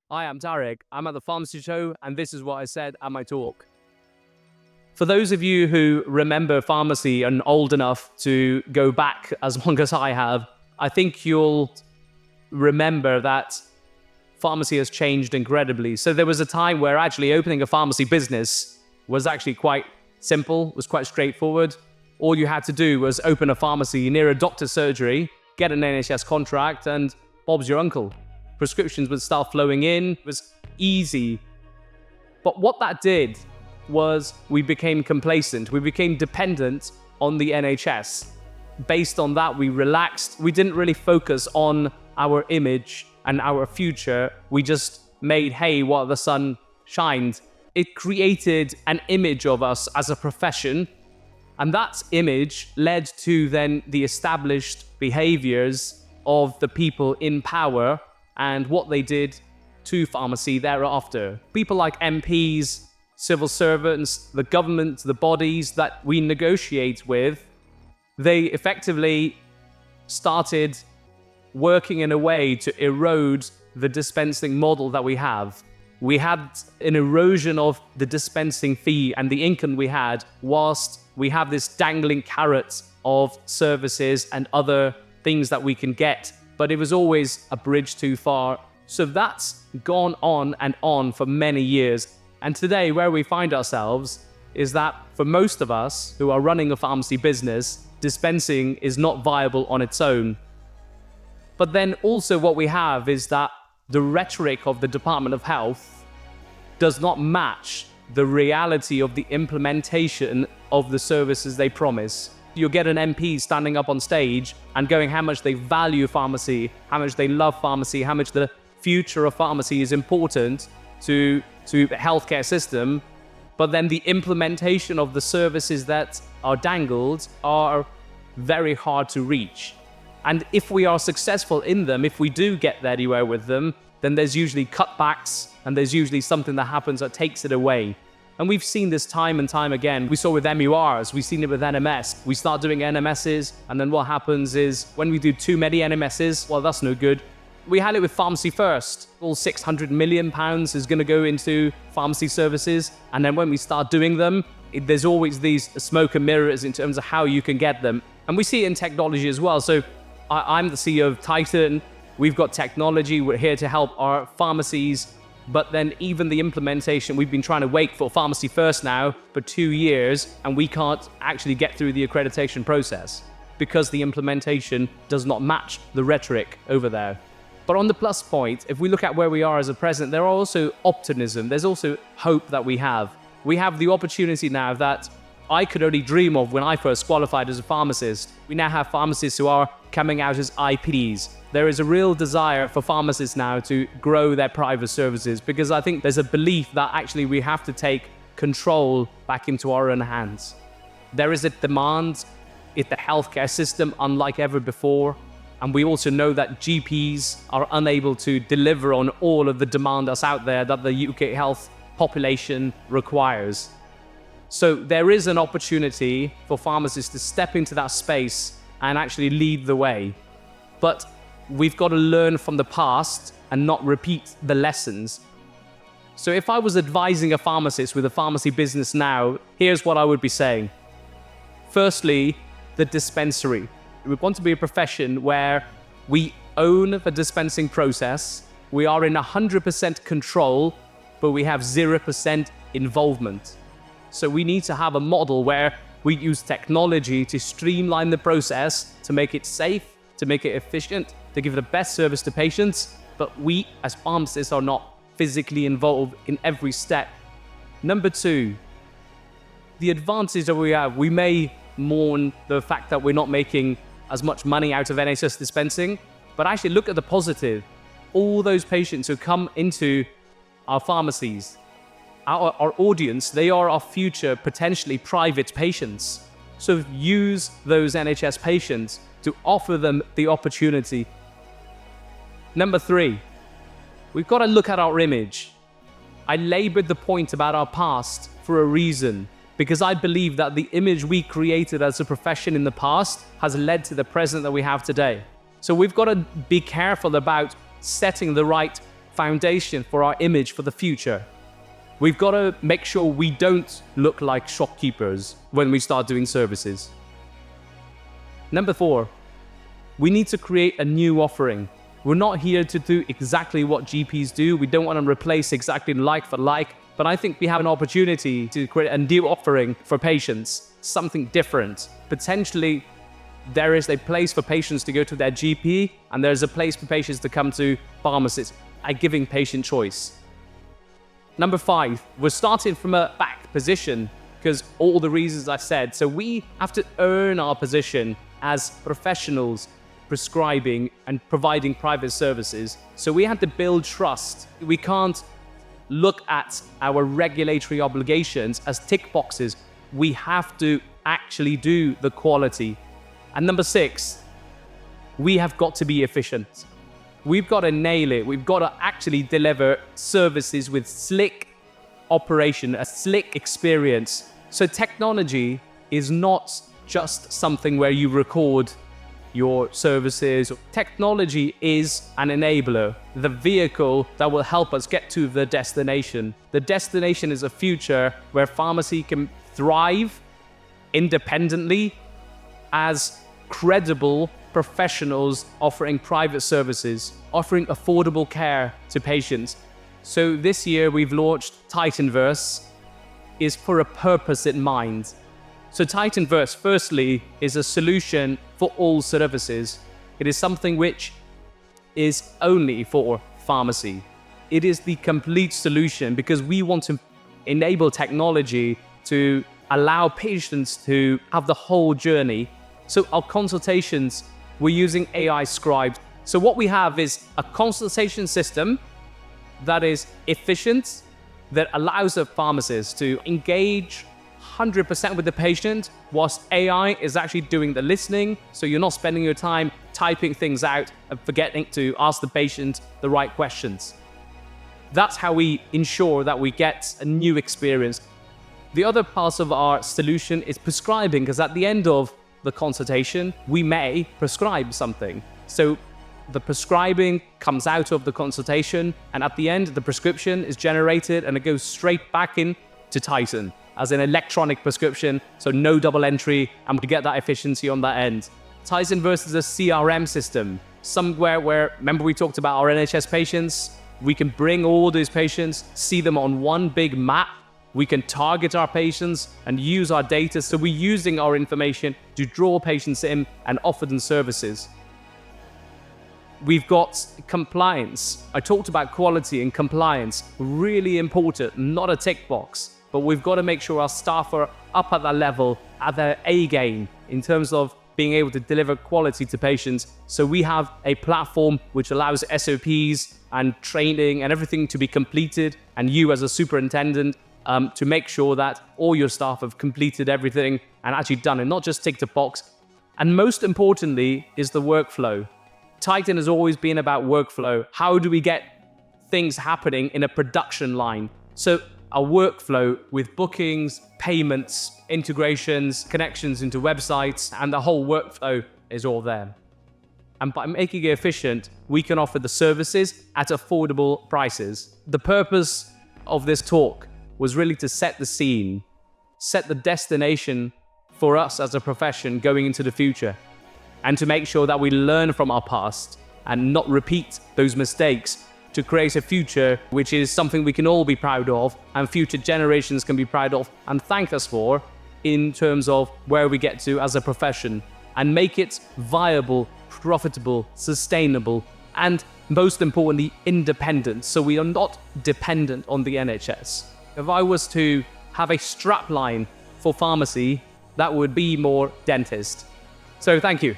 Hi, I'm Tariq. I'm at the Pharmacy Show, and this is what I said at my talk. For those of you who remember pharmacy and old enough to go back as long as I have, I think you'll remember that pharmacy has changed incredibly. So there was a time where actually opening a pharmacy business was actually quite simple, was quite straightforward. All you had to do was open a pharmacy near a doctor's surgery, get an NHS contract, and Bob's your uncle. Prescriptions would start flowing in. It was easy. But what that did was we became complacent. We became dependent on the NHS. Based on that, we relaxed. We didn't really focus on our image and our future. We just made hay while the sun shined. It created an image of us as a profession, and that image led to then the established behaviors of the people in power and what they did to pharmacy thereafter. People like MPs, civil servants, the government, the bodies that we negotiate with, they effectively started working in a way to erode the dispensing model that we have. We had an erosion of the dispensing fee and the income we had, whilst we have this dangling carrot of services and other things that we can get. But it was always a bridge too far. So that's gone on and on for many years. And today, where we find ourselves is that for most of us who are running a pharmacy business, dispensing is not viable on its own. But then also what we have is that the rhetoric of the Department of Health does not match the reality of the implementation of the services they promise. You'll get an MP standing up on stage and going how much they value pharmacy, how much they love pharmacy, how much the future of pharmacy is important to the healthcare system. But then the implementation of the services that are dangled are very hard to reach. And if we are successful in them, if we do get there anywhere with them, then there's usually cutbacks and there's usually something that happens that takes it away. And we've seen this time and time again. We saw with MURs, we've seen it with NMS. We start doing NMSs, and then what happens is when we do too many NMSs, well, that's no good. We had it with Pharmacy First. All £600 million is going to go into pharmacy services. And then when we start doing them, there's always these smoke and mirrors in terms of how you can get them. And we see it in technology as well. So I'm the CEO of Titan. We've got technology. We're here to help our pharmacies. But then even the implementation, we've been trying to wait for Pharmacy First now for 2 years, and we can't actually get through the accreditation process because the implementation does not match the rhetoric over there. But on the plus point, if we look at where we are as a present, there are also optimism. There's also hope that we have. We have the opportunity now that I could only dream of when I first qualified as a pharmacist. We now have pharmacists who are coming out as IPs. There is a real desire for pharmacists now to grow their private services because I think there's a belief that actually we have to take control back into our own hands. There is a demand in the healthcare system unlike ever before. And we also know that GPs are unable to deliver on all of the demand that's out there that the UK health population requires. So there is an opportunity for pharmacists to step into that space and actually lead the way. But we've got to learn from the past and not repeat the lessons. So if I was advising a pharmacist with a pharmacy business now, here's what I would be saying. Firstly, the dispensary. We want to be a profession where we own the dispensing process, we are in 100% control, but we have 0% involvement. So we need to have a model where we use technology to streamline the process, to make it safe, to make it efficient, to give the best service to patients, but we as pharmacists are not physically involved in every step. Number two, the advantage that we have, we may mourn the fact that we're not making as much money out of NHS dispensing, but actually look at the positive. All those patients who come into our pharmacies, our audience, they are our future potentially private patients. So use those NHS patients to offer them the opportunity. Number three, we've got to look at our image. I labored the point about our past for a reason, because I believe that the image we created as a profession in the past has led to the present that we have today. So we've got to be careful about setting the right foundation for our image for the future. We've got to make sure we don't look like shopkeepers when we start doing services. Number 4, we need to create a new offering. We're not here to do exactly what GPs do. We don't want to replace exactly like for like, but I think we have an opportunity to create a new offering for patients, something different. Potentially, there is a place for patients to go to their GP, and there's a place for patients to come to pharmacists, and giving patient choice. Number 5, we're starting from a back position because all the reasons I said. So we have to earn our position as professionals prescribing and providing private services. So we have to build trust. We can't look at our regulatory obligations as tick boxes. We have to actually do the quality. And number 6, we have got to be efficient. We've got to nail it. We've got to actually deliver services with slick operation, a slick experience. So technology is not just something where you record your services. Technology is an enabler, the vehicle that will help us get to the destination. The destination is a future where pharmacy can thrive independently as credible professionals offering private services, offering affordable care to patients. So this year we've launched Titanverse, is for a purpose in mind. So Titanverse, firstly, is a solution for all services. It is something which is only for pharmacy. It is the complete solution because we want to enable technology to allow patients to have the whole journey. So our consultations, we're using AI scribes. So what we have is a consultation system that is efficient, that allows a pharmacist to engage 100% with the patient, whilst AI is actually doing the listening, so you're not spending your time typing things out and forgetting to ask the patient the right questions. That's how we ensure that we get a new experience. The other part of our solution is prescribing, because at the end of the consultation, we may prescribe something. So the prescribing comes out of the consultation, and at the end, the prescription is generated and it goes straight back in to Titan as an electronic prescription, so no double entry, and we get that efficiency on that end. Titanverse is a CRM system, somewhere where, remember we talked about our NHS patients? We can bring all those patients, see them on one big map. We can target our patients and use our data, so we're using our information to draw patients in and offer them services. We've got compliance. I talked about quality and compliance, really important, not a tick box, but we've got to make sure our staff are up at that level, at their A game, in terms of being able to deliver quality to patients. So we have a platform which allows SOPs and training and everything to be completed, and you as a superintendent to make sure that all your staff have completed everything and actually done it, not just tick the box. And most importantly is the workflow. Titan has always been about workflow. How do we get things happening in a production line? So a workflow with bookings, payments, integrations, connections into websites, and the whole workflow is all there. And by making it efficient, we can offer the services at affordable prices. The purpose of this talk was really to set the scene, set the destination for us as a profession going into the future, and to make sure that we learn from our past and not repeat those mistakes, to create a future which is something we can all be proud of and future generations can be proud of and thank us for in terms of where we get to as a profession, and make it viable, profitable, sustainable, and most importantly, independent, so we are not dependent on the NHS. If I was to have a strapline for pharmacy, that would be more dentist. So thank you.